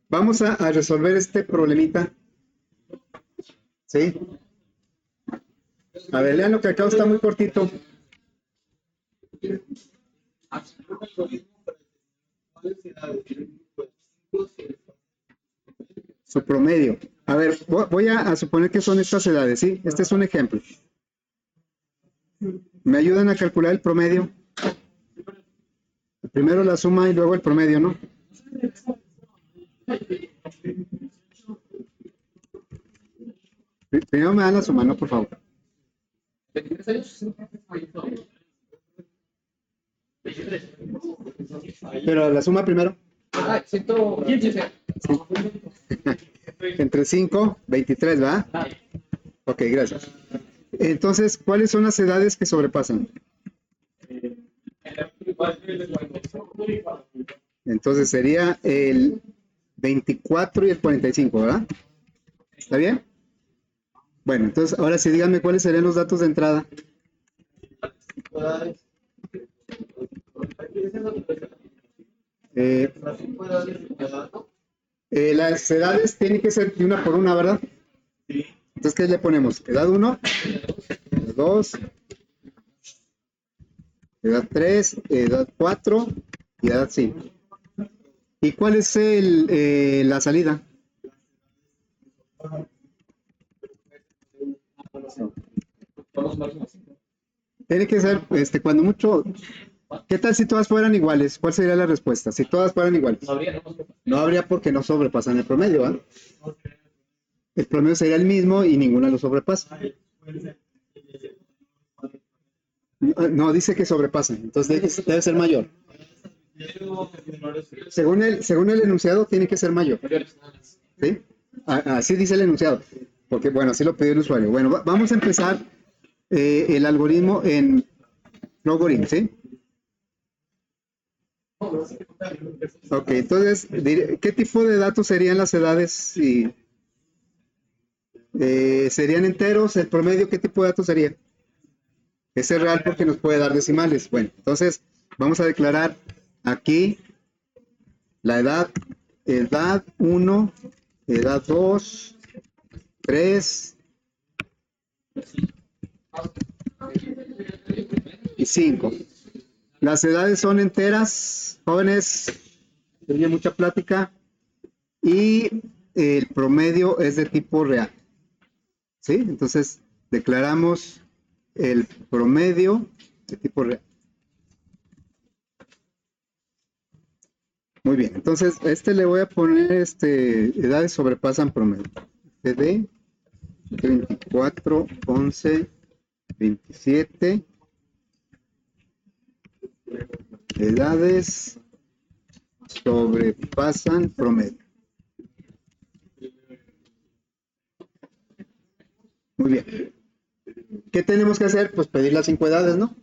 Vamos a resolver este problemita. ¿Sí? A ver, lean lo que acá está muy cortito. Su promedio. A ver, voy a suponer que son estas edades, ¿sí? Este es un ejemplo. ¿Me ayudan a calcular el promedio? Primero la suma y luego el promedio, ¿no? Primero me dan la suma, ¿no? Por favor. 23 años. Pero la suma primero. 115. Entre 5, 23, ¿va? Ok, gracias. Entonces, ¿cuáles son las edades que sobrepasan? Entonces sería el 24 y el 45, ¿verdad? ¿Está bien? Bueno, entonces ahora sí díganme cuáles serían los datos de entrada. Las edades tienen que ser de una por una, ¿verdad? Entonces, ¿qué le ponemos? Edad 1, edad 2, edad 3, edad 4 y edad 5. ¿Y cuál es la salida? Tiene que ser, cuando mucho. ¿Qué tal si todas fueran iguales? ¿Cuál sería la respuesta? Si todas fueran iguales. No habría porque no sobrepasan el promedio, ¿vale? El promedio sería el mismo y ninguna lo sobrepasa. No, dice que sobrepasan, entonces debe ser mayor. Según el enunciado, tiene que ser mayor. ¿Sí? Así dice el enunciado. Porque, bueno, así lo pidió el usuario. Bueno, vamos a empezar el algoritmo en Logarithm, ¿sí? Ok, entonces, ¿qué tipo de datos serían las edades? ¿Serían enteros? ¿El promedio qué tipo de datos sería? Ese es real porque nos puede dar decimales. Bueno, entonces vamos a declarar aquí la edad 1, edad 2, 3 y 5. Las edades son enteras, jóvenes, tiene mucha plática, y el promedio es de tipo real. ¿Sí? Entonces declaramos el promedio de tipo real. Muy bien, entonces le voy a poner edades sobrepasan promedio. CD 24, 11, 27. Edades sobrepasan promedio. Muy bien. ¿Qué tenemos que hacer? Pues pedir las 5 edades, ¿no?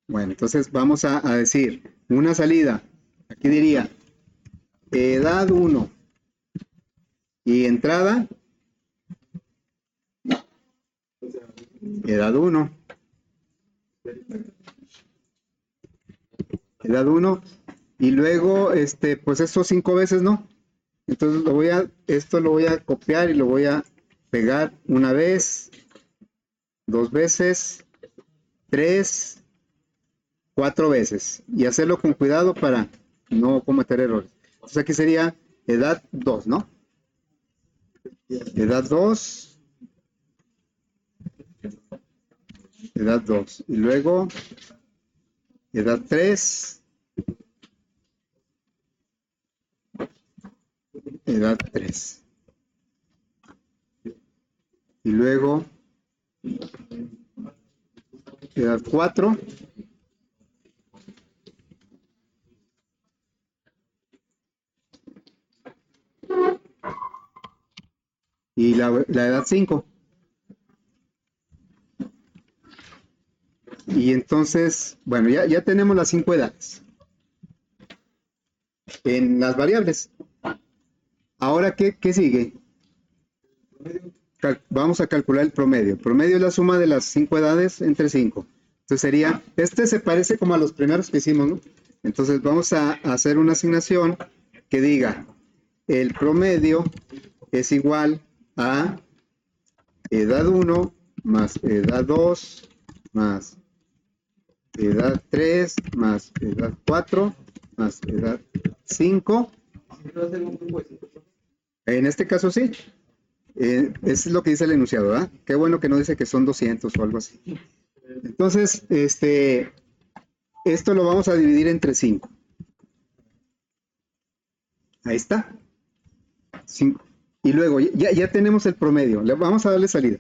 Bueno, entonces vamos a decir una salida. Aquí diría edad 1 y entrada edad 1. Edad 1 y luego pues estos 5 veces, ¿no? Entonces esto lo voy a copiar y lo voy a pegar una vez, 2 veces, 3, 4 veces y hacerlo con cuidado para no cometer errores. Entonces aquí sería edad 2, ¿no? Edad 2, edad 2 y luego edad 3, edad 3 y luego edad 4 y la edad 5. Y entonces, bueno, ya tenemos las 5 edades en las variables. Ahora, ¿qué sigue? Vamos a calcular el promedio. El promedio es la suma de las 5 edades entre 5. Entonces sería, se parece como a los primeros que hicimos, ¿no? Entonces vamos a hacer una asignación que diga, el promedio es igual a edad 1 más edad 2 más edad 3 más edad 4 más edad 5. En este caso sí. Eso es lo que dice el enunciado, ¿verdad? Qué bueno que no dice que son 200 o algo así. Entonces, esto lo vamos a dividir entre 5. Ahí está. 5. Y luego, ya tenemos el promedio. Le vamos a darle salida.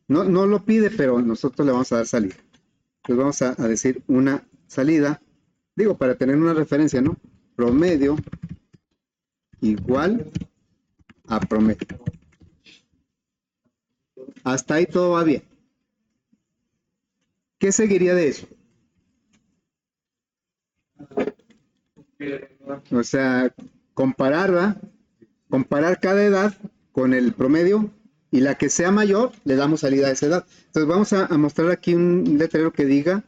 No lo pide, pero nosotros le vamos a dar salida. Entonces vamos a decir una salida. Digo, para tener una referencia, ¿no? Promedio igual a promedio. Hasta ahí todo va bien. ¿Qué seguiría de eso? O sea, comparar, ¿verdad? Comparar cada edad con el promedio y la que sea mayor, le damos salida a esa edad. Entonces vamos a mostrar aquí un letrero que diga,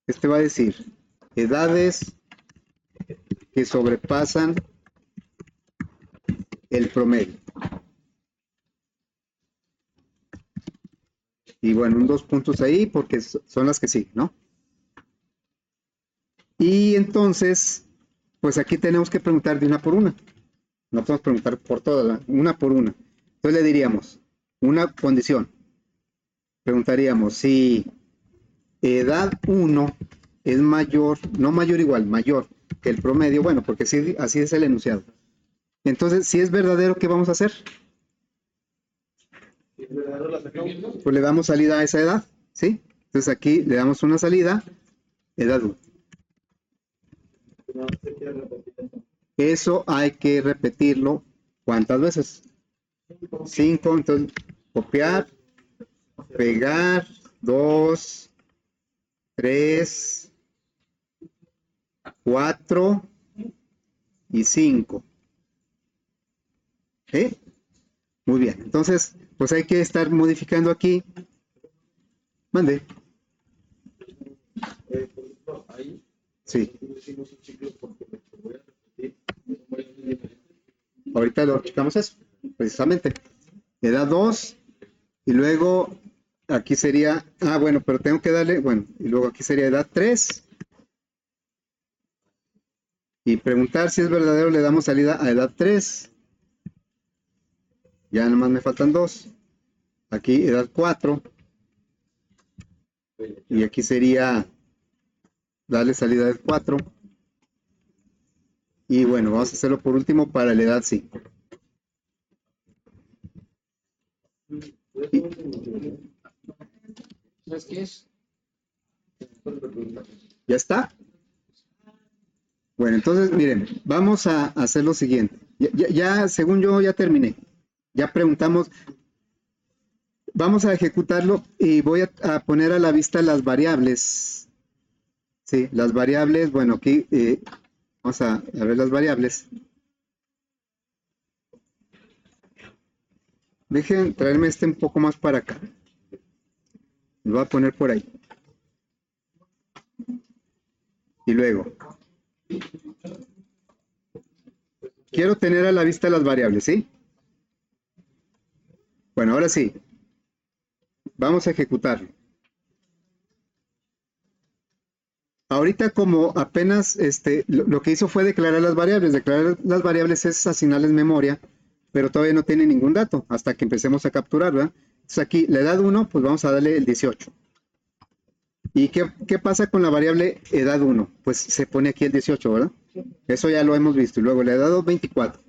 va a decir, edades que sobrepasan el promedio. Y bueno, un 2 puntos ahí porque son las que siguen, ¿no? Y entonces, pues aquí tenemos que preguntar de una por una. No podemos preguntar por todas, una por una. Entonces le diríamos, una condición. Preguntaríamos si edad 1 es mayor, no mayor igual, mayor que el promedio. Bueno, porque así es el enunciado. Entonces, si es verdadero, ¿qué vamos a hacer? Pues le damos salida a esa edad, ¿sí? Entonces aquí le damos una salida, edad 1. Eso hay que repetirlo, ¿cuántas veces? 5, entonces copiar, pegar, 2, 3, 4 y 5. ¿Sí? Muy bien, entonces, pues hay que estar modificando aquí. Mande. Sí. Ahorita lo checamos eso, precisamente. Edad 2 y luego aquí sería, bueno, pero tengo que darle, bueno, y luego aquí sería edad 3. Y preguntar si es verdadero, le damos salida a edad 3. Ya nomás me faltan 2. Aquí edad 4. Y aquí sería darle salida a edad 4. Y bueno, vamos a hacerlo por último para la edad 5. ¿Ya está? Bueno, entonces miren, vamos a hacer lo siguiente. Ya, según yo, ya terminé. Ya preguntamos. Vamos a ejecutarlo y voy a poner a la vista las variables. Sí, las variables, bueno, aquí vamos a ver las variables. Dejen traerme un poco más para acá. Lo voy a poner por ahí. Y luego, quiero tener a la vista las variables, ¿sí? Bueno, ahora sí. Vamos a ejecutarlo. Ahorita como apenas lo que hizo fue declarar las variables. Declarar las variables es asignarles memoria, pero todavía no tiene ningún dato hasta que empecemos a capturar, ¿verdad? Entonces aquí, la edad 1, pues vamos a darle el 18. ¿Y qué pasa con la variable edad 1? Pues se pone aquí el 18, ¿verdad? Eso ya lo hemos visto. Y luego la edad 2, 24.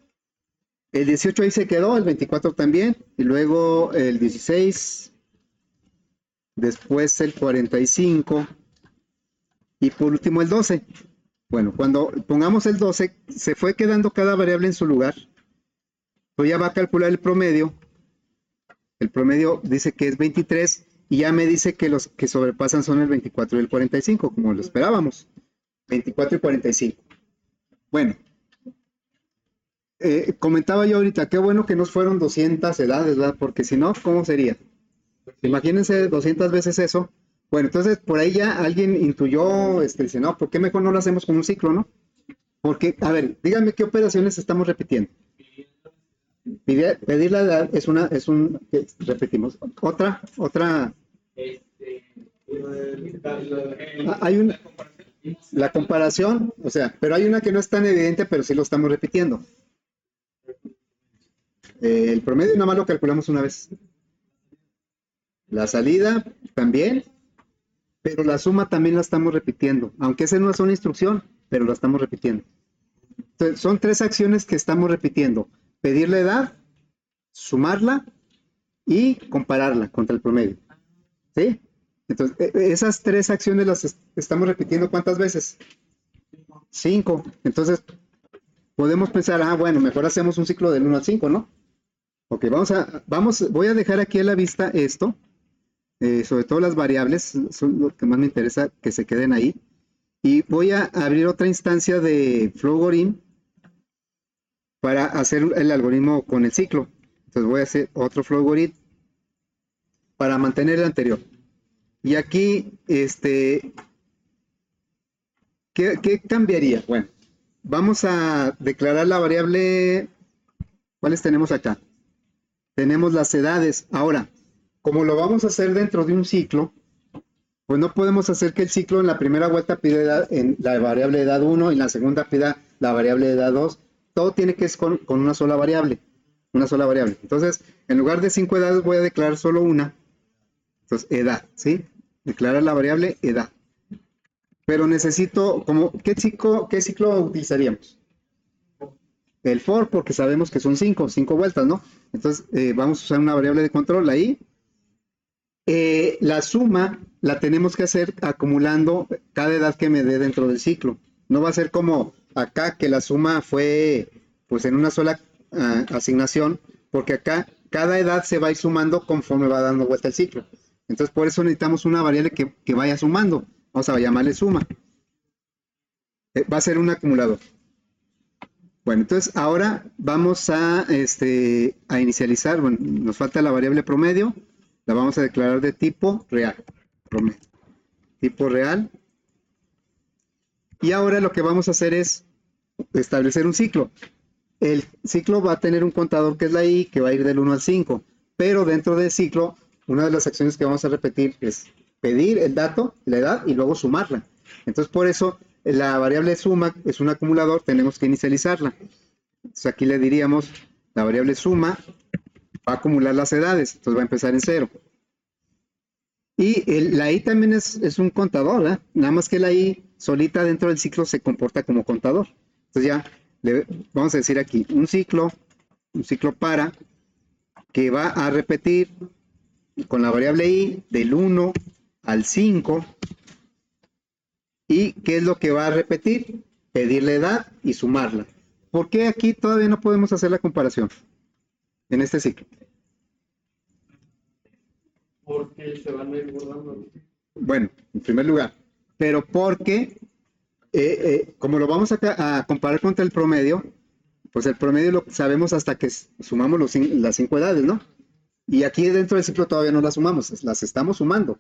El 18 ahí se quedó, el 24 también. Y luego el 16. Después el 45. Y por último el 12. Bueno, cuando pongamos el 12, se fue quedando cada variable en su lugar. Entonces ya va a calcular el promedio. El promedio dice que es 23 y ya me dice que los que sobrepasan son el 24 y el 45, como lo esperábamos. 24 y 45. Bueno, comentaba yo ahorita, qué bueno que nos fueron 200 edades, ¿verdad? Porque si no, ¿cómo sería? Imagínense 200 veces eso. Bueno, entonces por ahí ya alguien intuyó, dice, no, ¿por qué mejor no lo hacemos con un ciclo, no? Porque, a ver, díganme qué operaciones estamos repitiendo. Pedir la edad repetimos. Otra, hay una, la comparación, o sea, pero hay una que no es tan evidente, pero sí lo estamos repitiendo. El promedio nada más lo calculamos una vez. La salida también, pero la suma también la estamos repitiendo, aunque esa no es una instrucción, pero la estamos repitiendo. Entonces, son tres acciones que estamos repitiendo. Pedir la edad, sumarla y compararla contra el promedio. ¿Sí? Entonces, esas tres acciones las estamos repitiendo ¿cuántas veces? 5. Entonces, podemos pensar, bueno, mejor hacemos un ciclo del 1 al 5, ¿no? Ok, voy a dejar aquí a la vista esto, sobre todo las variables, son lo que más me interesa que se queden ahí. Y voy a abrir otra instancia de Flowgorim para hacer el algoritmo con el ciclo. Entonces voy a hacer otro Flowgorim para mantener el anterior. Y aquí, ¿qué cambiaría? Bueno, vamos a declarar la variable. ¿Cuáles tenemos acá? Tenemos las edades. Ahora, como lo vamos a hacer dentro de un ciclo, pues no podemos hacer que el ciclo en la primera vuelta pida edad, en la variable edad 1 y en la segunda pida la variable edad 2. Todo tiene que ser con una sola variable. Una sola variable. Entonces, en lugar de 5 edades voy a declarar solo una. Entonces, edad, ¿sí? Declarar la variable edad. Pero necesito, ¿qué ciclo utilizaríamos? El for, porque sabemos que son 5 vueltas, ¿no? Entonces, vamos a usar una variable de control ahí. La suma la tenemos que hacer acumulando cada edad que me dé dentro del ciclo. No va a ser como acá, que la suma fue pues en una sola asignación, porque acá cada edad se va a ir sumando conforme va dando vuelta el ciclo. Entonces, por eso necesitamos una variable que vaya sumando. Vamos a llamarle suma. Va a ser un acumulador. Bueno, entonces ahora vamos a inicializar. Bueno, nos falta la variable promedio. La vamos a declarar de tipo real. Promedio. Tipo real. Y ahora lo que vamos a hacer es establecer un ciclo. El ciclo va a tener un contador que es la i, que va a ir del 1 al 5. Pero dentro del ciclo, una de las acciones que vamos a repetir es pedir el dato, la edad, y luego sumarla. Entonces, por eso, la variable suma es un acumulador, tenemos que inicializarla. Entonces, aquí le diríamos, la variable suma va a acumular las edades, entonces va a empezar en 0. Y la i también es un contador, ¿eh? Nada más que la i solita dentro del ciclo se comporta como contador. Entonces ya vamos a decir aquí un ciclo para que va a repetir con la variable i del 1 al 5. ¿Y qué es lo que va a repetir? Pedir la edad y sumarla. ¿Por qué aquí todavía no podemos hacer la comparación en este ciclo? Porque se van a ir guardando. Bueno, en primer lugar, pero porque como lo vamos a comparar contra el promedio, pues el promedio lo sabemos hasta que sumamos las 5 edades, ¿no? Y aquí dentro del ciclo todavía no las sumamos, las estamos sumando.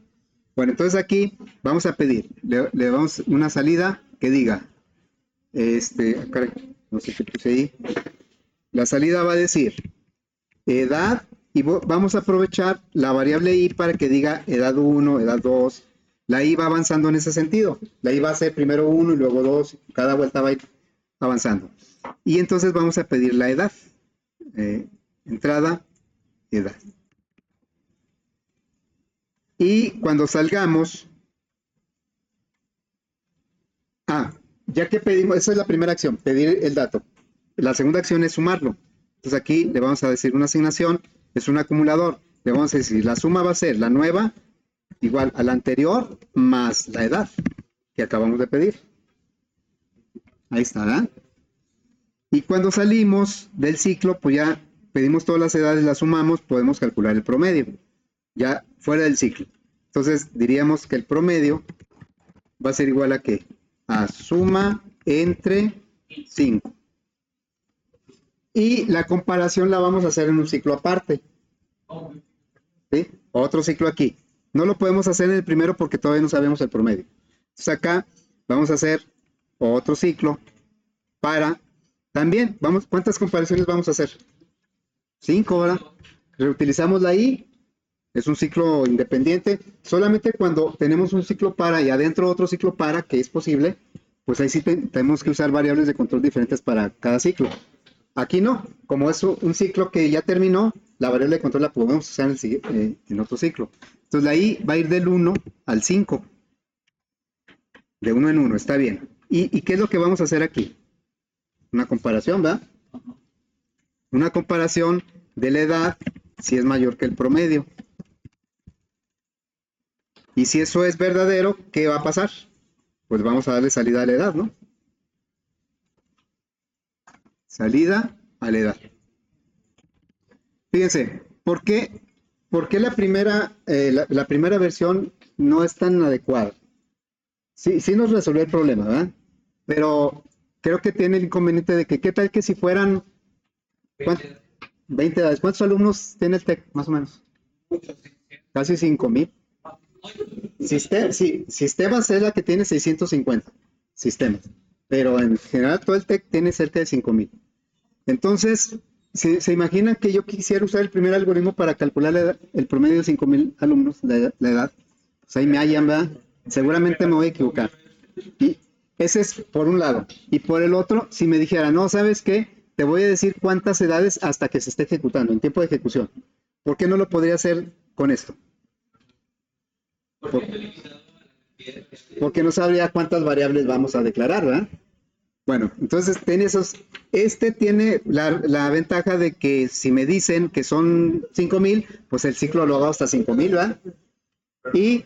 Bueno, entonces aquí vamos a pedir, le damos una salida que diga, no sé qué puse ahí. La salida va a decir edad y vamos a aprovechar la variable i para que diga edad 1, edad 2. La i va avanzando en ese sentido. La i va a ser primero 1 y luego 2. Cada vuelta va a ir avanzando. Y entonces vamos a pedir la edad. Entrada, edad. Y cuando salgamos, ya que pedimos, esa es la primera acción, pedir el dato. La segunda acción es sumarlo. Entonces aquí le vamos a decir una asignación, es un acumulador. Le vamos a decir, la suma va a ser la nueva igual a la anterior más la edad que acabamos de pedir. Ahí está, ¿verdad? Y cuando salimos del ciclo, pues ya pedimos todas las edades, las sumamos, podemos calcular el promedio, ya fuera del ciclo. Entonces diríamos que el promedio va a ser igual a ¿qué? A suma entre 5. Y la comparación la vamos a hacer en un ciclo aparte. ¿Sí? Otro ciclo aquí. No lo podemos hacer en el primero porque todavía no sabemos el promedio. Entonces acá vamos a hacer otro ciclo para, también, ¿cuántas comparaciones vamos a hacer? 5, ¿verdad? Reutilizamos la I, es un ciclo independiente. Solamente cuando tenemos un ciclo para y adentro otro ciclo para, que es posible, pues ahí sí tenemos que usar variables de control diferentes para cada ciclo. Aquí no, como es un ciclo que ya terminó, la variable de control la podemos usar en otro ciclo. Entonces la I va a ir del 1 al 5. De 1 en 1, está bien. ¿Y qué es lo que vamos a hacer aquí? Una comparación, ¿verdad? Una comparación de la edad si es mayor que el promedio. Y si eso es verdadero, ¿qué va a pasar? Pues vamos a darle salida a la edad, ¿no? Salida a la edad. Fíjense, ¿por qué la primera versión no es tan adecuada? Sí nos resolvió el problema, ¿verdad? Pero creo que tiene el inconveniente de que, ¿qué tal que si fueran 20 edades? ¿Cuántos alumnos tiene el TEC, más o menos? Casi 5,000. Sistemas es la que tiene 650 sistemas, pero en general todo el TEC tiene cerca de 5,000. Entonces, ¿se imaginan que yo quisiera usar el primer algoritmo para calcular el promedio de 5,000 alumnos, la edad? Pues ahí me hallan, ¿verdad? Seguramente me voy a equivocar. Y ese es por un lado. Y por el otro, si me dijera, no, ¿sabes qué? Te voy a decir cuántas edades hasta que se esté ejecutando, en tiempo de ejecución. ¿Por qué no lo podría hacer con esto? Porque no sabría cuántas variables vamos a declarar, ¿verdad? Bueno, entonces tiene tiene la ventaja de que si me dicen que son 5,000, pues el ciclo lo hago hasta 5,000, ¿verdad? Y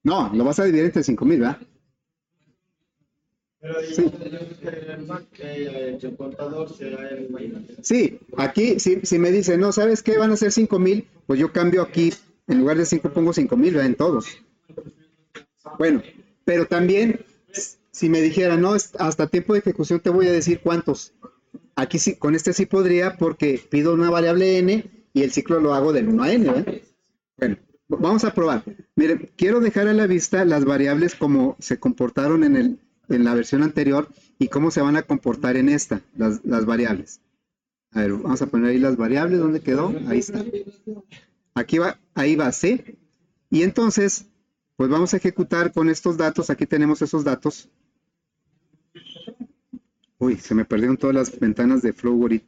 no, lo vas a dividir entre 5,000, ¿verdad? Sí. El contador será el... Sí, aquí si me dicen, no, ¿sabes qué? Van a ser 5,000, pues yo cambio aquí, en lugar de 5 pongo 5,000, ¿verdad? En todos. Bueno, pero también, si me dijera, no, hasta tiempo de ejecución te voy a decir cuántos. Aquí sí, con este sí podría porque pido una variable n y el ciclo lo hago del 1 a n, ¿verdad? Bueno, vamos a probar. Miren, quiero dejar a la vista las variables como se comportaron en la versión anterior y cómo se van a comportar en esta, las variables. A ver, vamos a poner ahí las variables, ¿dónde quedó? Ahí está. Ahí va C. Y entonces, pues vamos a ejecutar con estos datos. Aquí tenemos esos datos. Uy, se me perdieron todas las ventanas de Flowboard.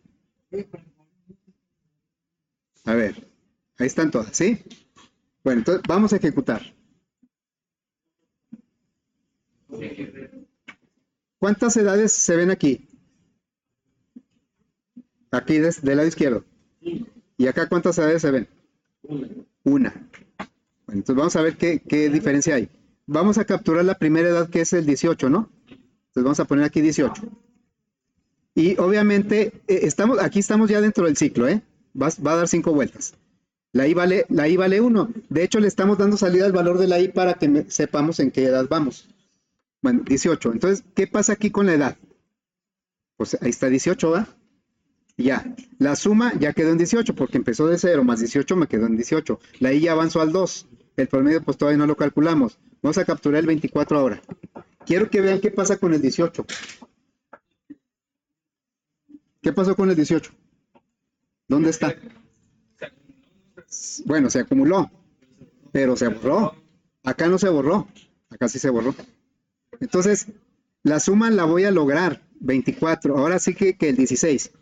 A ver, ahí están todas, ¿sí? Bueno, entonces vamos a ejecutar. ¿Cuántas edades se ven aquí? Aquí del lado izquierdo. ¿Y acá cuántas edades se ven? Una. Bueno, entonces vamos a ver qué diferencia hay. Vamos a capturar la primera edad que es el 18, ¿no? Entonces vamos a poner aquí 18. Y obviamente aquí estamos ya dentro del ciclo, ¿eh? Va a dar 5 vueltas. La I vale 1. De hecho, le estamos dando salida al valor de la I para que sepamos en qué edad vamos. Bueno, 18. Entonces, ¿qué pasa aquí con la edad? Pues ahí está 18, ¿va? Ya. La suma ya quedó en 18 porque empezó de 0 más 18 me quedó en 18. La I ya avanzó al 2. El promedio pues todavía no lo calculamos. Vamos a capturar el 24 ahora. Quiero que vean qué pasa con el 18. ¿Qué pasó con el 18? ¿Dónde está? Bueno, se acumuló, pero se borró. Acá no se borró, acá sí se borró. Entonces, la suma la voy a lograr, 24. Ahora sí que el 16.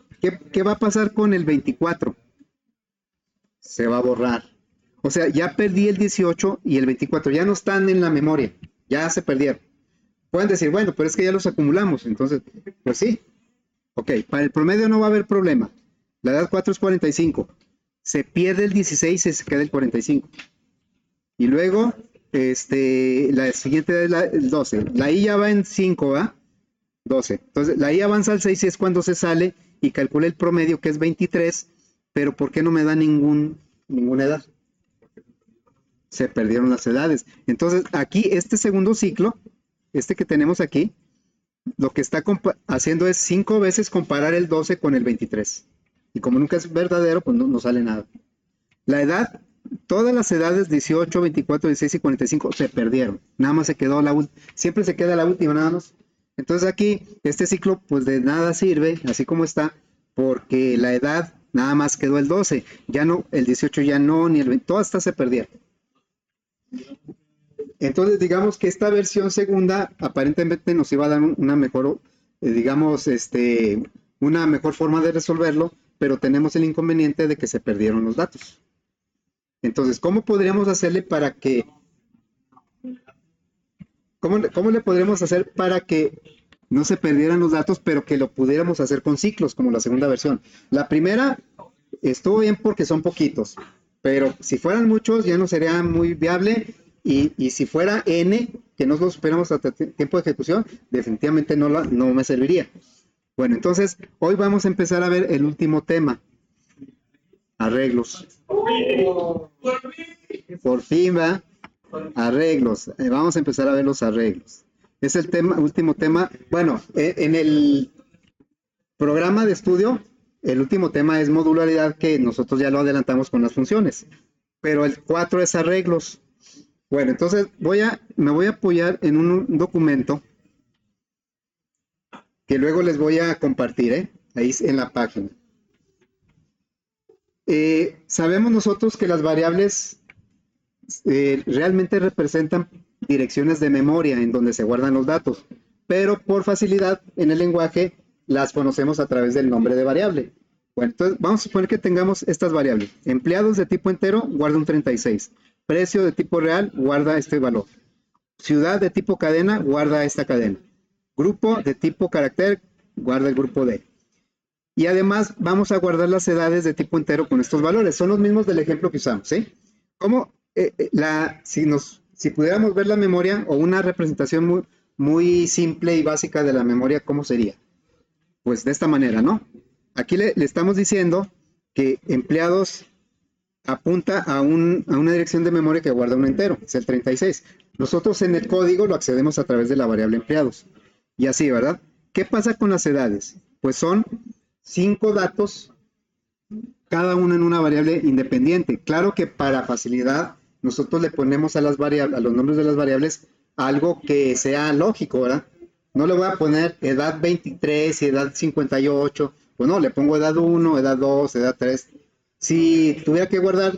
¿Qué va a pasar con el 24? Se va a borrar. O sea, ya perdí el 18 y el 24. Ya no están en la memoria. Ya se perdieron. Pueden decir, bueno, pero es que ya los acumulamos. Entonces, pues sí. Ok, para el promedio no va a haber problema. La edad 4 es 45. Se pierde el 16 y se queda el 45. Y luego, la siguiente es el 12. La I ya va en 5, ¿va? 12. Entonces, la I avanza al 6 y es cuando se sale y calcula el promedio que es 23. Pero ¿por qué no me da ninguna edad? Se perdieron las edades. Entonces, aquí, este segundo ciclo, que tenemos aquí, lo que está haciendo es 5 veces comparar el 12 con el 23. Y como nunca es verdadero, pues no sale nada. La edad todas las edades 18, 24, 16 y 45 se perdieron. Nada más se quedó la última. Siempre se queda la última, nada más. Entonces aquí, este ciclo, pues de nada sirve, así como está, porque la edad nada más quedó el 12. Ya no, el 18 ya no, ni el 20, todas estas se perdieron. Entonces, digamos que esta versión segunda aparentemente nos iba a dar una mejor, digamos, una mejor forma de resolverlo, pero tenemos el inconveniente de que se perdieron los datos. Entonces, ¿cómo podríamos hacerle para que, cómo le podríamos hacer para que no se perdieran los datos, pero que lo pudiéramos hacer con ciclos, como la segunda versión? La primera estuvo bien porque son poquitos, pero si fueran muchos ya no sería muy viable y si fuera n, que no lo superamos hasta tiempo de ejecución, definitivamente no me serviría. Bueno, entonces hoy vamos a empezar a ver el último tema, arreglos. Por fin va, arreglos. Vamos a empezar a ver los arreglos. Es el último tema. Bueno, en el programa de estudio, el último tema es modularidad, que nosotros ya lo adelantamos con las funciones. Pero el 4 es arreglos. Bueno, entonces me voy a apoyar en un documento que luego les voy a compartir, ahí en la página. Sabemos nosotros que las variables realmente representan direcciones de memoria en donde se guardan los datos, pero por facilidad en el lenguaje las conocemos a través del nombre de variable. Bueno, entonces vamos a suponer que tengamos estas variables. Empleados de tipo entero, guarda un 36. Precio de tipo real, guarda este valor. Ciudad de tipo cadena, guarda esta cadena. Grupo de tipo carácter, guarda el grupo D. Y además vamos a guardar las edades de tipo entero con estos valores. Son los mismos del ejemplo que usamos, ¿sí? ¿Cómo? Si pudiéramos ver la memoria o una representación muy, muy simple y básica de la memoria, ¿cómo sería? Pues de esta manera, ¿no? Aquí le estamos diciendo que empleados apunta a una dirección de memoria que guarda un entero, es el 36. Nosotros en el código lo accedemos a través de la variable empleados. Y así, ¿verdad? ¿Qué pasa con las edades? Pues son 5 datos, cada uno en una variable independiente. Claro que para facilidad nosotros le ponemos a los nombres de las variables algo que sea lógico, ¿verdad? No le voy a poner edad 23 y edad 58. Pues no, le pongo edad 1, edad 2, edad 3. Si tuviera que guardar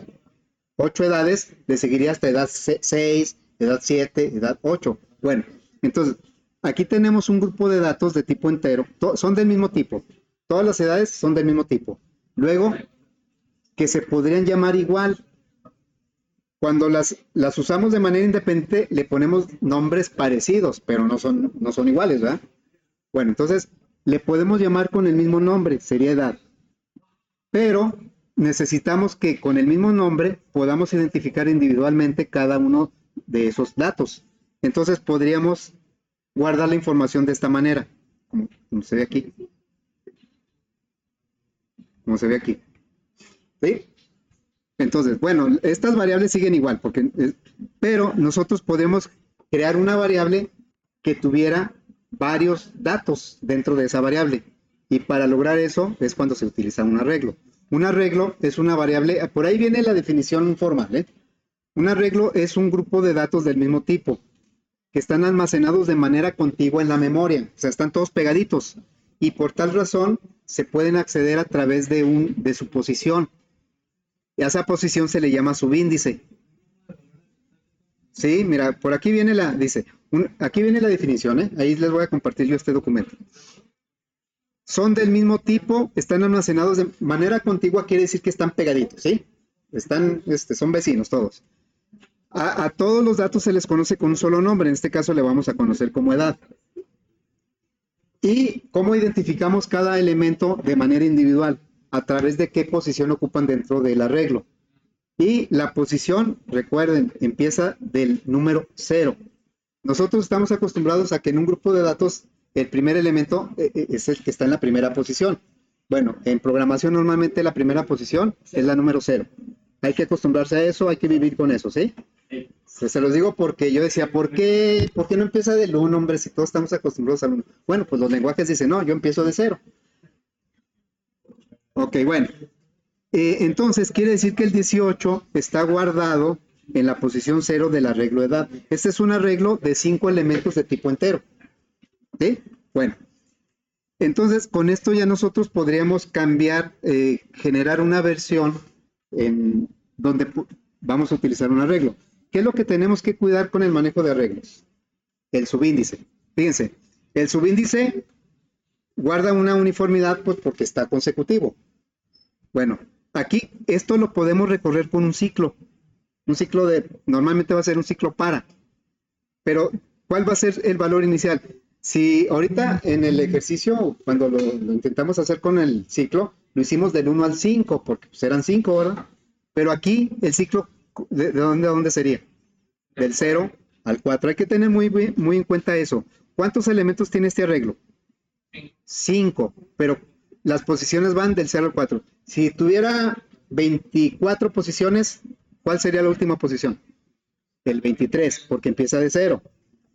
8 edades, le seguiría hasta edad 6, edad 7, edad 8. Bueno, entonces, aquí tenemos un grupo de datos de tipo entero. Son del mismo tipo. Todas las edades son del mismo tipo. Luego, que se podrían llamar igual. Cuando las usamos de manera independiente, le ponemos nombres parecidos, pero no son iguales, ¿verdad? Bueno, entonces, le podemos llamar con el mismo nombre, sería edad. Pero necesitamos que con el mismo nombre podamos identificar individualmente cada uno de esos datos. Entonces, podríamos guardar la información de esta manera, como se ve aquí. Como se ve aquí. ¿Sí? Entonces, bueno, estas variables siguen igual, pero nosotros podemos crear una variable que tuviera varios datos dentro de esa variable. Y para lograr eso es cuando se utiliza un arreglo. Un arreglo es una variable, por ahí viene la definición formal, Un arreglo es un grupo de datos del mismo tipo, que están almacenados de manera contigua en la memoria, o sea, están todos pegaditos. Y por tal razón se pueden acceder a través de su posición. Y a esa posición se le llama subíndice. Sí, mira, por aquí viene aquí viene la definición, Ahí les voy a compartir yo este documento. Son del mismo tipo, están almacenados de manera contigua, quiere decir que están pegaditos, ¿sí? Son vecinos todos. A todos los datos se les conoce con un solo nombre, en este caso le vamos a conocer como edad. ¿Y cómo identificamos cada elemento de manera individual? A través de qué posición ocupan dentro del arreglo. Y la posición, recuerden, empieza del número 0. Nosotros estamos acostumbrados a que en un grupo de datos el primer elemento es el que está en la primera posición. Bueno, en programación normalmente la primera posición es la número 0. Hay que acostumbrarse a eso, hay que vivir con eso, ¿sí? Se los digo porque yo decía, ¿por qué no empieza del 1, hombre, si todos estamos acostumbrados al 1? Bueno, pues los lenguajes dicen, no, yo empiezo de 0. Ok, bueno. Entonces, quiere decir que el 18 está guardado en la posición 0 del arreglo de edad. Este es un arreglo de 5 elementos de tipo entero. ¿Sí? Bueno, entonces con esto ya nosotros podríamos cambiar, generar una versión en donde vamos a utilizar un arreglo. ¿Qué es lo que tenemos que cuidar con el manejo de arreglos? El subíndice. Fíjense, el subíndice guarda una uniformidad pues porque está consecutivo. Bueno, aquí esto lo podemos recorrer con un ciclo. Un ciclo normalmente va a ser un ciclo para. Pero, ¿cuál va a ser el valor inicial? Si ahorita en el ejercicio, cuando lo intentamos hacer con el ciclo, lo hicimos del 1 al 5, porque pues eran 5, ¿verdad? Pero aquí el ciclo, ¿de dónde a dónde sería? Del 0 al 4. Hay que tener muy en cuenta eso. ¿Cuántos elementos tiene este arreglo? 5, pero las posiciones van del 0 al 4. Si tuviera 24 posiciones, ¿cuál sería la última posición? El 23, porque empieza de 0.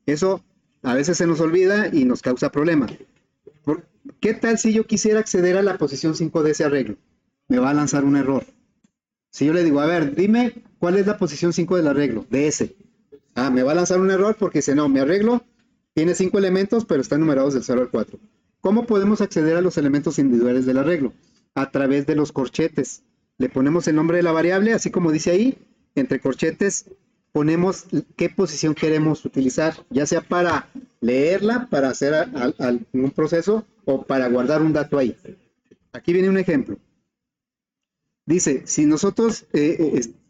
Eso a veces se nos olvida y nos causa problemas. ¿Qué tal si yo quisiera acceder a la posición 5 de ese arreglo? Me va a lanzar un error. Si yo le digo, a ver, dime cuál es la posición 5 del arreglo, de ese. Ah, me va a lanzar un error porque dice, no, mi arreglo tiene 5 elementos, pero están numerados del 0 al 4. ¿Cómo podemos acceder a los elementos individuales del arreglo? A través de los corchetes. Le ponemos el nombre de la variable, así como dice ahí, entre corchetes ponemos qué posición queremos utilizar, ya sea para leerla, para hacer algún proceso o para guardar un dato ahí. Aquí viene un ejemplo. Dice, si nosotros,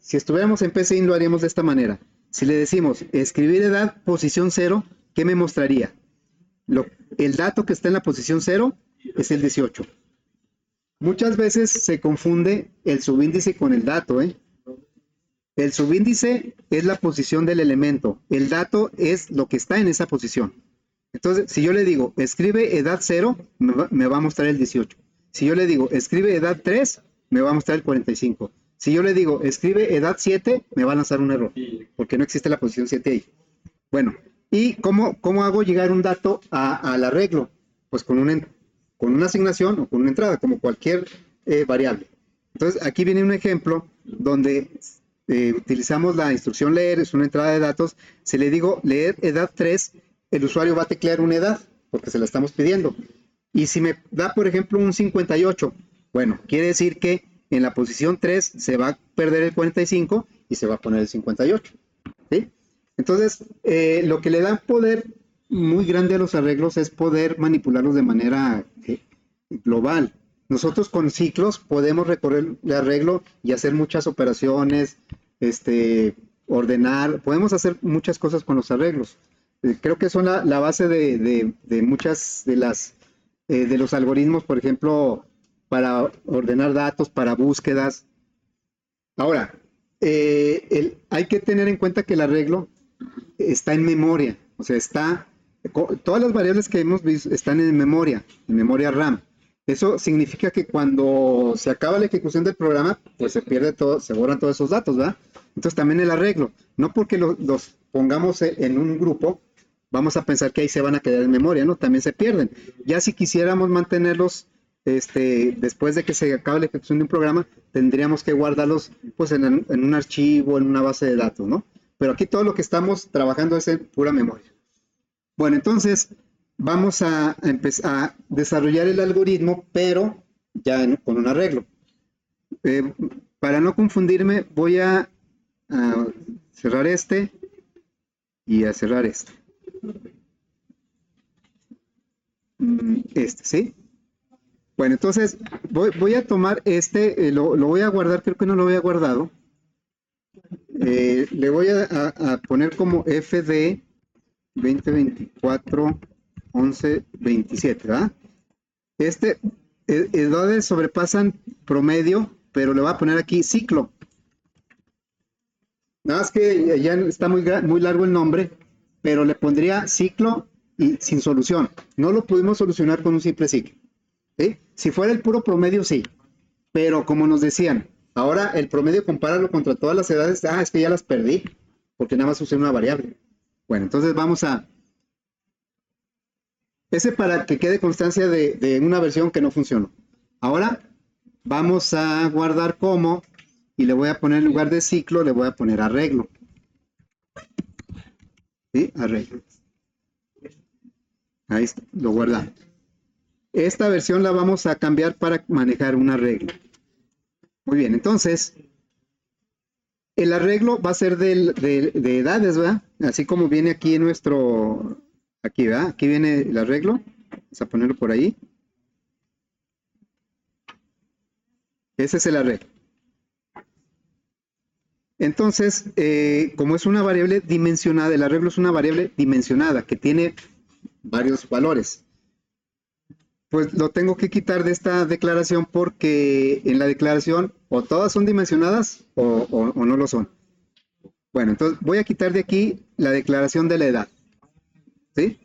si estuviéramos en PCIN lo haríamos de esta manera. Si le decimos escribir edad, posición 0, ¿qué me mostraría? El dato que está en la posición 0 es el 18. Muchas veces se confunde el subíndice con el dato, ¿eh? El subíndice es la posición del elemento. El dato es lo que está en esa posición. Entonces, si yo le digo, escribe edad 0, me va a mostrar el 18. Si yo le digo, escribe edad 3, me va a mostrar el 45. Si yo le digo, escribe edad 7, me va a lanzar un error, porque no existe la posición 7 ahí. Bueno, ¿y cómo hago llegar un dato al arreglo? Pues con una asignación o con una entrada, como cualquier variable. Entonces, aquí viene un ejemplo donde utilizamos la instrucción leer, es una entrada de datos. Si le digo leer edad 3, el usuario va a teclear una edad, porque se la estamos pidiendo. Y si me da, por ejemplo, un 58, bueno, quiere decir que en la posición 3 se va a perder el 45 y se va a poner el 58. ¿Sí? Entonces, lo que le da poder muy grande a los arreglos es poder manipularlos de manera global. Nosotros con ciclos podemos recorrer el arreglo y hacer muchas operaciones, ordenar, podemos hacer muchas cosas con los arreglos. Creo que son la base de muchas de los algoritmos, por ejemplo, para ordenar datos, para búsquedas. Ahora, hay que tener en cuenta que el arreglo está en memoria, o sea, todas las variables que hemos visto están en memoria RAM. Eso significa que cuando se acaba la ejecución del programa, pues se pierde todo, se borran todos esos datos, ¿verdad? Entonces también el arreglo, no porque los pongamos en un grupo, vamos a pensar que ahí se van a quedar en memoria, ¿no? También se pierden. Ya si quisiéramos mantenerlos, después de que se acabe la ejecución de un programa, tendríamos que guardarlos pues en un archivo, en una base de datos, ¿no? Pero aquí todo lo que estamos trabajando es en pura memoria. Bueno, entonces vamos a empezar a desarrollar el algoritmo, pero ya con un arreglo. Para no confundirme, voy a cerrar este y a cerrar este. ¿Sí? Bueno, entonces voy a tomar lo voy a guardar, creo que no lo había guardado. Le voy a poner como FD 2024 11 27, ¿verdad? Edades sobrepasan promedio, pero le voy a poner aquí ciclo. Nada más que ya está muy largo el nombre, pero le pondría ciclo y sin solución. No lo pudimos solucionar con un simple ciclo. ¿Sí? Si fuera el puro promedio, sí. Pero como nos decían, ahora el promedio compáralo contra todas las edades. Ah, es que ya las perdí, porque nada más usé una variable. Bueno, entonces vamos a... Ese para que quede constancia de una versión que no funcionó. Ahora vamos a guardar como, y le voy a poner en lugar de ciclo, le voy a poner arreglo. ¿Sí? Arreglo. Ahí está, lo guarda. Esta versión la vamos a cambiar para manejar un arreglo. Muy bien, entonces, el arreglo va a ser de edades, ¿verdad? Así como viene aquí en nuestro, aquí, ¿verdad? Aquí viene el arreglo. Vamos a ponerlo por ahí. Ese es el arreglo. Entonces, como es una variable dimensionada, el arreglo es una variable dimensionada que tiene varios valores. Pues lo tengo que quitar de esta declaración porque en la declaración o todas son dimensionadas o no lo son. Bueno, entonces voy a quitar de aquí la declaración de la edad. ¿Sí?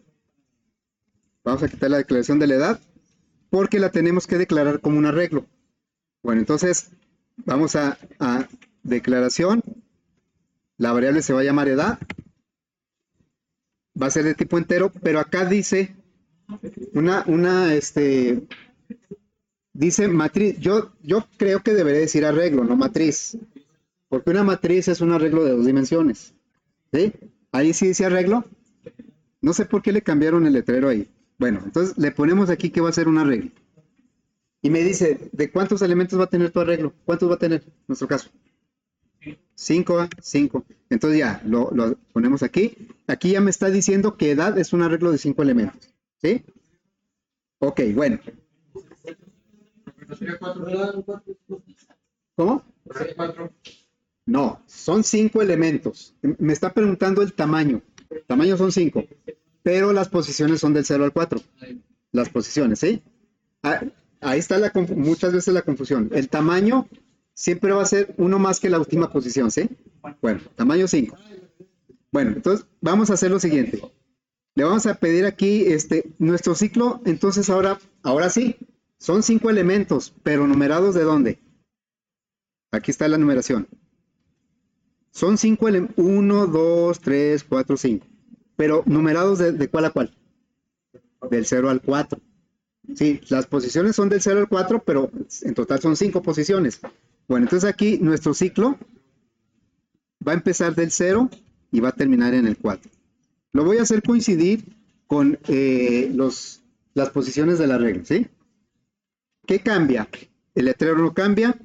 Vamos a quitar la declaración de la edad porque la tenemos que declarar como un arreglo. Bueno, entonces vamos a declaración. La variable se va a llamar edad. Va a ser de tipo entero, pero acá dice dice matriz. Yo creo que debería decir arreglo, no matriz. Porque una matriz es un arreglo de 2 dimensiones. ¿Sí? Ahí sí dice arreglo. No sé por qué le cambiaron el letrero ahí. Bueno, entonces le ponemos aquí que va a ser un arreglo. Y me dice, ¿de cuántos elementos va a tener tu arreglo? ¿Cuántos va a tener en nuestro caso? 5, 5. Entonces ya, lo ponemos aquí. Aquí ya me está diciendo que edad es un arreglo de 5 elementos. ¿Sí? Ok, bueno. ¿Cómo? No, son 5 elementos. Me está preguntando el tamaño. El tamaño son 5, pero las posiciones son del 0 al 4. Las posiciones, ¿sí? Ahí está muchas veces la confusión. El tamaño siempre va a ser uno más que la última posición, ¿sí? Bueno, tamaño 5. Bueno, entonces vamos a hacer lo siguiente. Le vamos a pedir aquí nuestro ciclo, entonces ahora sí, son 5 elementos, pero numerados ¿de dónde? Aquí está la numeración. Son 5 elementos, 1, 2, 3, 4, 5. Pero numerados de cuál a cuál? Del 0 al 4. Sí, las posiciones son del 0 al 4, pero en total son 5 posiciones. Bueno, entonces aquí nuestro ciclo va a empezar del 0 y va a terminar en el 4. Lo voy a hacer coincidir con las posiciones del arreglo, ¿sí? ¿Qué cambia? El letrero no cambia,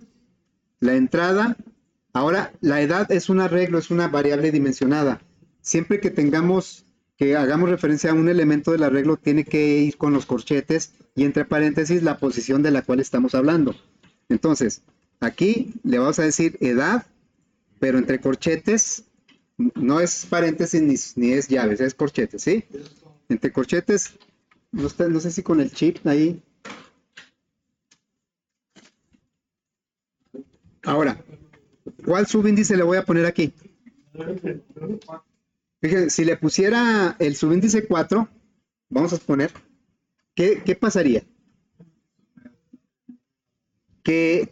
la entrada. Ahora, la edad es un arreglo, es una variable dimensionada. Siempre que hagamos referencia a un elemento del arreglo, tiene que ir con los corchetes y entre paréntesis la posición de la cual estamos hablando. Entonces, aquí le vamos a decir edad, pero entre corchetes, no es paréntesis ni es llaves, es corchetes, ¿sí? Entre corchetes, no sé si con el chip ahí. Ahora, ¿cuál subíndice le voy a poner aquí? Fíjense, si le pusiera el subíndice 4, vamos a poner, ¿qué pasaría? Que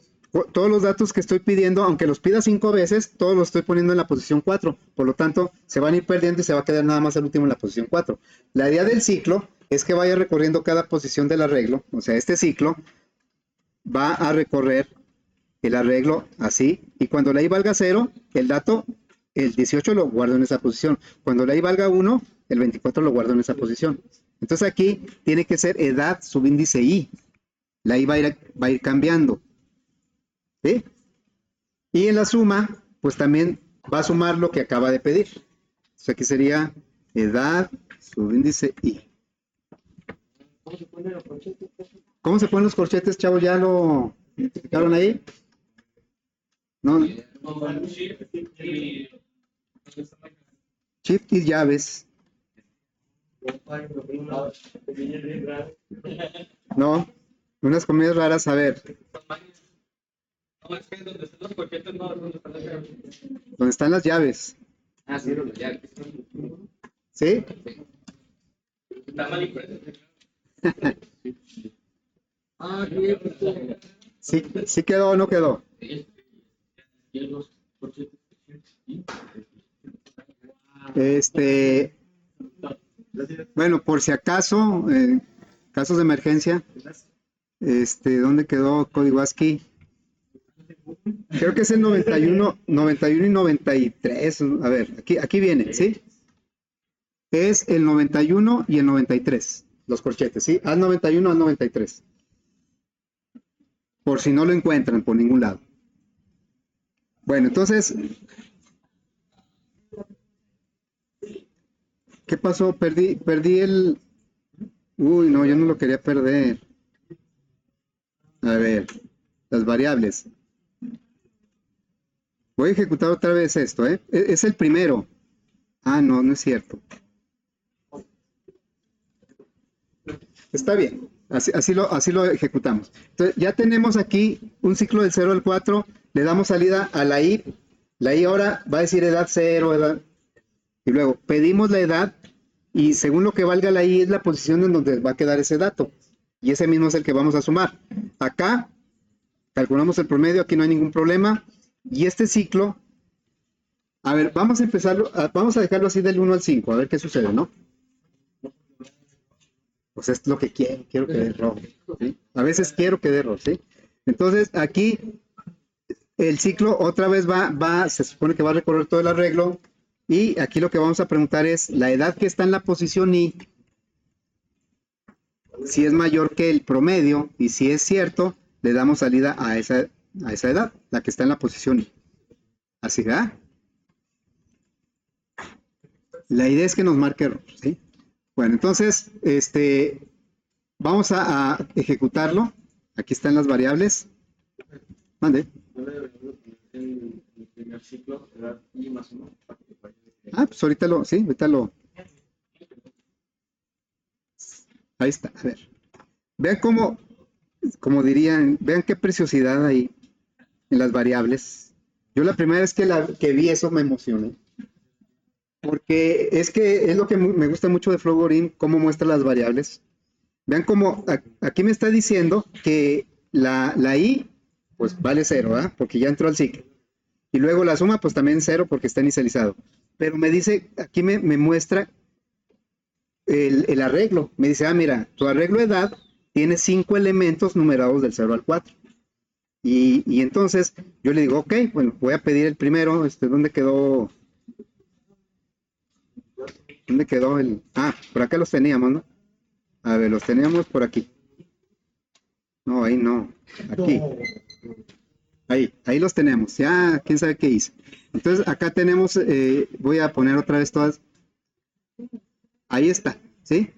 todos los datos que estoy pidiendo, aunque los pida 5 veces, todos los estoy poniendo en la posición 4. Por lo tanto, se van a ir perdiendo y se va a quedar nada más el último en la posición 4. La idea del ciclo es que vaya recorriendo cada posición del arreglo. O sea, este ciclo va a recorrer el arreglo así. Y cuando la i valga 0, el 18 lo guardo en esa posición. Cuando la i valga 1, el 24 lo guardo en esa posición. Entonces aquí tiene que ser edad subíndice i. La i va a ir cambiando. ¿Sí? Y en la suma, pues también va a sumar lo que acaba de pedir. O sea, aquí sería edad subíndice i. ¿Cómo se ponen los corchetes, chavos? ¿Ya lo identificaron ahí? No. Shift y llaves. No, unas comidas raras, a ver. ¿Dónde están las llaves? Ah, sí, las llaves. ¿Sí? ¿Sí quedó o no quedó? Bueno, por si acaso, casos de emergencia, ¿dónde quedó código ASCII? Creo que es el 91, 91 y 93. A ver, aquí viene, ¿sí? Es el 91 y el 93, los corchetes, ¿sí? Al 91, al 93. Por si no lo encuentran por ningún lado. Bueno, entonces, ¿qué pasó? Perdí el... Uy, no, yo no lo quería perder. A ver, las variables. Voy a ejecutar otra vez esto, ¿eh? Es el primero. Ah, no, no es cierto. Está bien, así lo ejecutamos. Entonces, ya tenemos aquí un ciclo del 0 al 4, le damos salida a la i. La i ahora va a decir edad 0, edad... Y luego pedimos la edad y según lo que valga la i es la posición en donde va a quedar ese dato. Y ese mismo es el que vamos a sumar. Acá calculamos el promedio, aquí no hay ningún problema. Y este ciclo, a ver, vamos a empezarlo, vamos a dejarlo así del 1 al 5, a ver qué sucede, ¿no? Pues es lo que quiero que dé rojo, ¿sí? A veces quiero que dé rojo, ¿sí? Entonces aquí el ciclo otra vez se supone que va a recorrer todo el arreglo y aquí lo que vamos a preguntar es la edad que está en la posición i, si es mayor que el promedio y si es cierto, le damos salida a esa edad, la que está en la posición i. Así, ¿verdad? La idea es que nos marque error, ¿sí? Bueno, entonces, vamos a ejecutarlo. Aquí están las variables. Mande. El primer ciclo, edad y más uno. Ah, pues ahorita ahí está, a ver. Vean como dirían, vean qué preciosidad hay en las variables. Yo la primera vez que vi eso me emocioné. Porque es que es lo que me gusta mucho de Flowgorin, cómo muestra las variables. Vean cómo aquí me está diciendo que la i, pues vale 0, ¿verdad? Porque ya entró al ciclo. Y luego la suma, pues también 0 porque está inicializado. Pero me dice, aquí me muestra el arreglo. Me dice, mira, tu arreglo de edad tiene 5 elementos numerados del 0 al 4. Y entonces yo le digo, ok, bueno, voy a pedir el primero. ¿Dónde quedó? ¿Dónde quedó el...? Ah, por acá los teníamos, ¿no? A ver, los teníamos por aquí. No, ahí no. Aquí. Ahí los tenemos. Ya, quién sabe qué hice. Entonces, acá tenemos, voy a poner otra vez todas. Ahí está, ¿sí?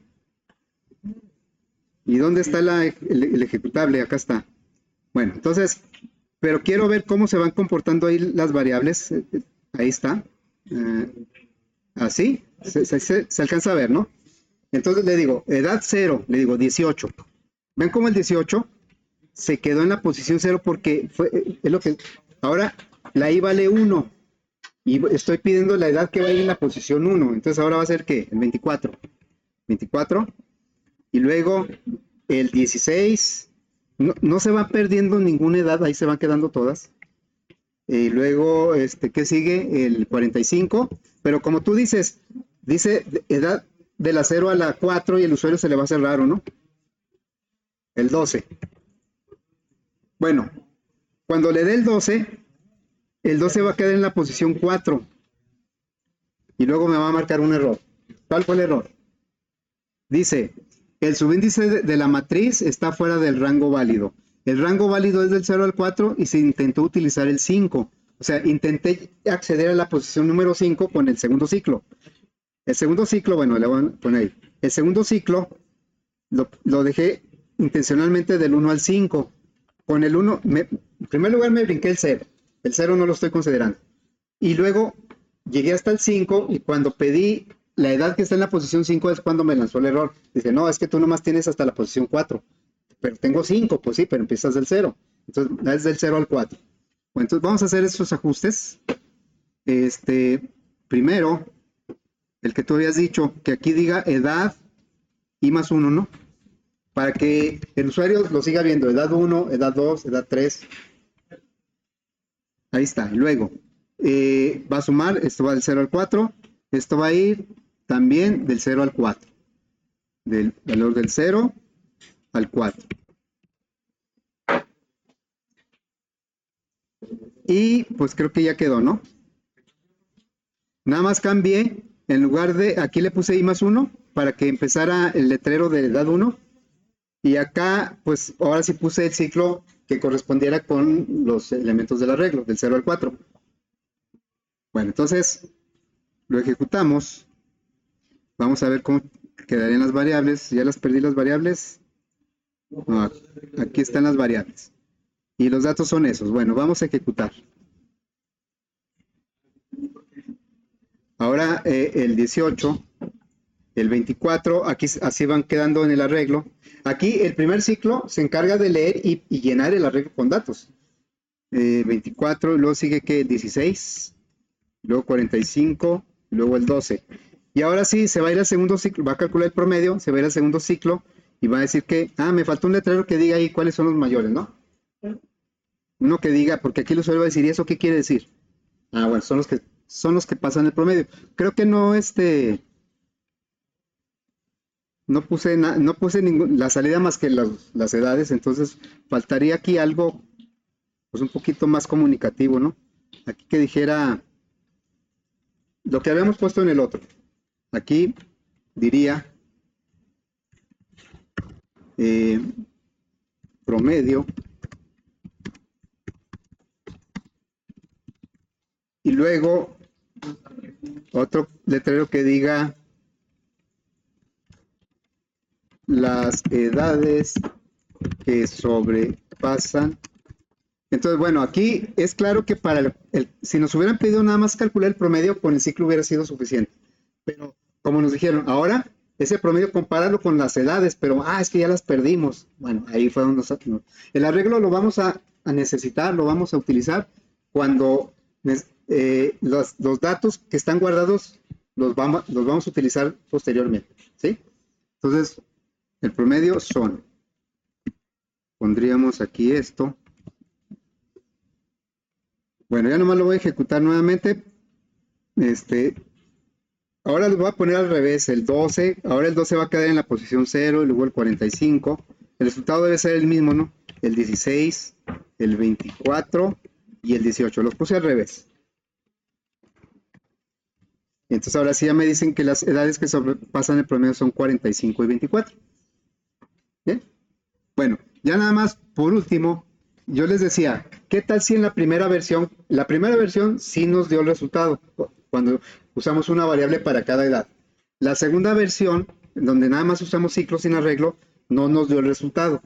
¿Y dónde está el ejecutable? Acá está. Bueno, entonces, pero quiero ver cómo se van comportando ahí las variables. Ahí está. Así, se alcanza a ver, ¿no? Entonces le digo, edad 0, le digo 18. ¿Ven cómo el 18 se quedó en la posición 0 porque es lo que... Ahora la i vale 1 y estoy pidiendo la edad que va a ir en la posición 1. Entonces ahora va a ser ¿qué? El 24. 24. Y luego el 16. No se va perdiendo ninguna edad, ahí se van quedando todas. Y luego, ¿qué sigue? El 45. Pero como tú dice edad de la 0 a la 4 y el usuario se le va a hacer raro, ¿no? El 12. Bueno, cuando le dé el 12 va a quedar en la posición 4 y luego me va a marcar un error. ¿Cuál fue el error? Dice, el subíndice de la matriz está fuera del rango válido. El rango válido es del 0 al 4 y se intentó utilizar el 5. O sea, intenté acceder a la posición número 5 con el segundo ciclo. El segundo ciclo, bueno, le voy a poner ahí. El segundo ciclo lo dejé intencionalmente del 1 al 5. Con el 1, en primer lugar me brinqué el 0. El 0 no lo estoy considerando. Y luego llegué hasta el 5 y cuando pedí la edad que está en la posición 5 es cuando me lanzó el error. Dice, no, es que tú nomás tienes hasta la posición 4. Pero tengo 5, pues sí, pero empiezas del 0. Entonces, es del 0 al 4. Bueno, entonces vamos a hacer esos ajustes. Primero, el que tú habías dicho, que aquí diga edad y más 1, ¿no? Para que el usuario lo siga viendo, edad 1, edad 2, edad 3. Ahí está. Y luego va a sumar, esto va del 0 al 4, esto va a ir también del 0 al 4, del valor del 0 al 4. Y pues creo que ya quedó, ¿no? Nada más cambié, en lugar de, aquí le puse I+1 para que empezara el letrero de edad 1. Y acá, pues ahora sí puse el ciclo que correspondiera con los elementos del arreglo, del 0 al 4. Bueno, entonces lo ejecutamos. Vamos a ver cómo quedarían las variables. Ya las perdí las variables. No, aquí están las variables. Y los datos son esos. Bueno, vamos a ejecutar. Ahora el 18, el 24, aquí así van quedando en el arreglo. Aquí el primer ciclo se encarga de leer y llenar el arreglo con datos. 24, luego sigue que 16, luego 45, luego el 12. Y ahora sí, se va a ir al segundo ciclo, va a calcular el promedio, se va a ir al segundo ciclo y va a decir que, me faltó un letrero que diga ahí cuáles son los mayores, ¿no? Uno que diga, porque aquí el usuario va a decir, ¿y eso qué quiere decir? Bueno, son los que pasan el promedio. Creo que no, no puse la salida más que las edades, entonces faltaría aquí algo, pues un poquito más comunicativo, ¿no? Aquí que dijera lo que habíamos puesto en el otro. Aquí diría promedio y luego otro letrero que diga las edades que sobrepasan. Entonces, bueno, aquí es claro que para si nos hubieran pedido nada más calcular el promedio, con el ciclo hubiera sido suficiente. Pero, como nos dijeron, ahora ese promedio compáralo con las edades, pero, es que ya las perdimos. Bueno, ahí fue donde el arreglo lo vamos a necesitar, lo vamos a utilizar cuando los datos que están guardados los vamos a utilizar posteriormente, ¿sí? Entonces, el promedio pondríamos aquí esto. Bueno, ya nomás lo voy a ejecutar nuevamente. Ahora lo voy a poner al revés, el 12. Ahora el 12 va a quedar en la posición 0 y luego el 45. El resultado debe ser el mismo, ¿no? El 16, el 24 y el 18. Los puse al revés. Entonces ahora sí ya me dicen que las edades que sobrepasan el promedio son 45 y 24. ¿Bien? Bueno, ya nada más por último, yo les decía, ¿qué tal si en la primera versión sí nos dio el resultado cuando usamos una variable para cada edad? La segunda versión, donde nada más usamos ciclos sin arreglo, no nos dio el resultado.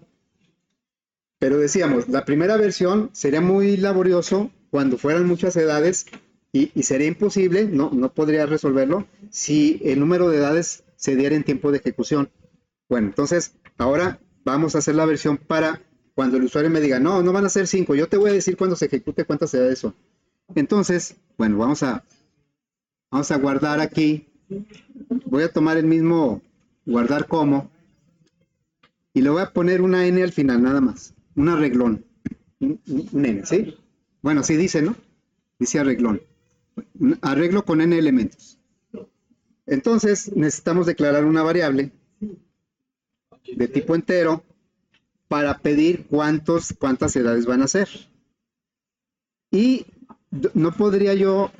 Pero decíamos, la primera versión sería muy laborioso cuando fueran muchas edades y sería imposible, no podría resolverlo si el número de edades se diera en tiempo de ejecución. Bueno, entonces ahora vamos a hacer la versión para cuando el usuario me diga, no van a ser 5, yo te voy a decir cuando se ejecute cuántas edades son. Entonces, bueno, vamos a guardar aquí. Voy a tomar el mismo guardar como y le voy a poner una n al final nada más, un arreglón, un n, ¿sí? Bueno, sí dice, ¿no? Dice arreglón. Arreglo con n elementos. Entonces necesitamos declarar una variable de tipo entero para pedir cuántas edades van a ser. Y no podría yo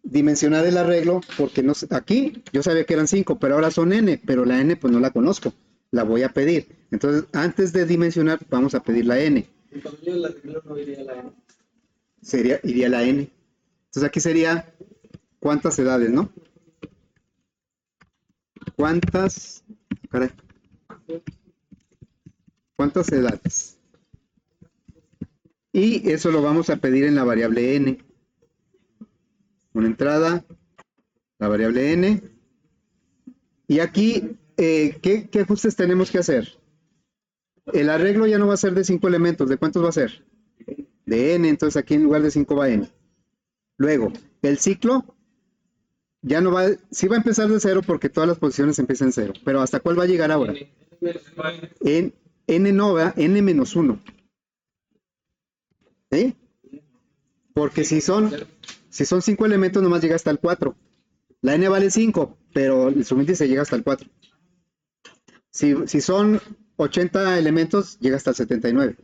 dimensionar el arreglo porque no, aquí yo sabía que eran 5, pero ahora son n, pero la n pues no la conozco, la voy a pedir. Entonces antes de dimensionar vamos a pedir la n. El tamaño del arreglo no iría a la n. Iría la n. Entonces aquí sería cuántas edades, ¿no? ¿Cuántas edades? Y eso lo vamos a pedir en la variable n. Una entrada, la variable n. Y aquí, ¿qué ajustes tenemos que hacer? El arreglo ya no va a ser de 5 elementos. ¿De cuántos va a ser? De n. Entonces aquí en lugar de 5 va n. Luego, el ciclo ya no va, sí va a empezar de 0 porque todas las posiciones empiezan en 0. Pero ¿hasta cuál va a llegar ahora? En n no va, n-1. ¿Sí? Porque si son 5 elementos, nomás llega hasta el 4. La n vale 5, pero el subíndice llega hasta el 4. Si son 80 elementos, llega hasta el 79.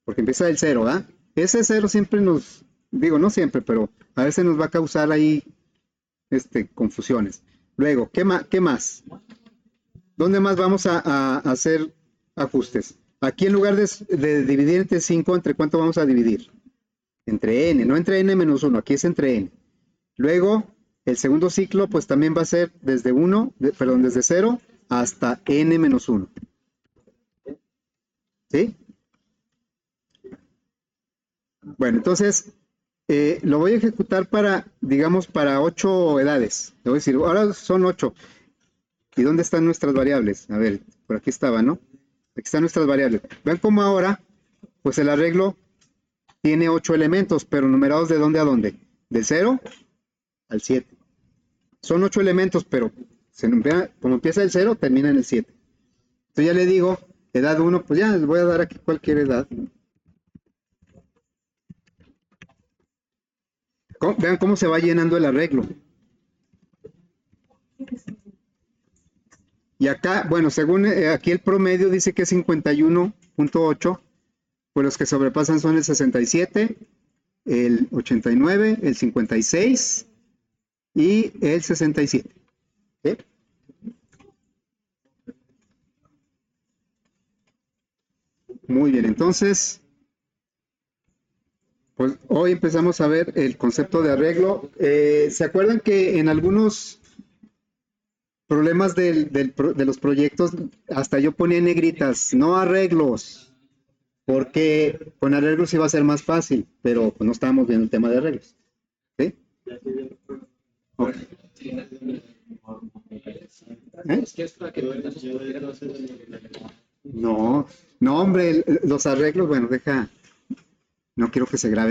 Porque empieza del 0, ¿verdad? Ese 0 siempre nos, digo, no siempre, pero a veces nos va a causar ahí confusiones. Luego, ¿qué más? ¿Dónde más vamos a hacer ajustes? Aquí en lugar de dividir entre 5, ¿entre cuánto vamos a dividir? Entre n, no entre n menos 1, aquí es entre n. Luego, el segundo ciclo, pues también va a ser desde 0 hasta n menos 1. ¿Sí? Bueno, entonces, lo voy a ejecutar para, digamos, para 8 edades. Le voy a decir, ahora son 8. ¿Y dónde están nuestras variables? A ver, por aquí estaba, ¿no? Aquí están nuestras variables. Vean cómo ahora, pues el arreglo tiene 8 elementos, pero numerados de dónde a dónde. Del 0 al 7. Son 8 elementos, pero como empieza el 0, termina en el 7. Entonces ya le digo, edad 1, pues ya les voy a dar aquí cualquier edad. Vean cómo se va llenando el arreglo. Y acá, bueno, según aquí el promedio dice que es 51.8, pues los que sobrepasan son el 67, el 89, el 56 y el 67. ¿Sí? Muy bien, entonces, pues hoy empezamos a ver el concepto de arreglo. ¿Se acuerdan que en algunos problemas de los proyectos hasta yo ponía en negritas, no arreglos? Porque con arreglos iba a ser más fácil, pero pues no estábamos viendo el tema de arreglos. ¿Sí? Okay. No, no, hombre, los arreglos, bueno, no quiero que se grabe.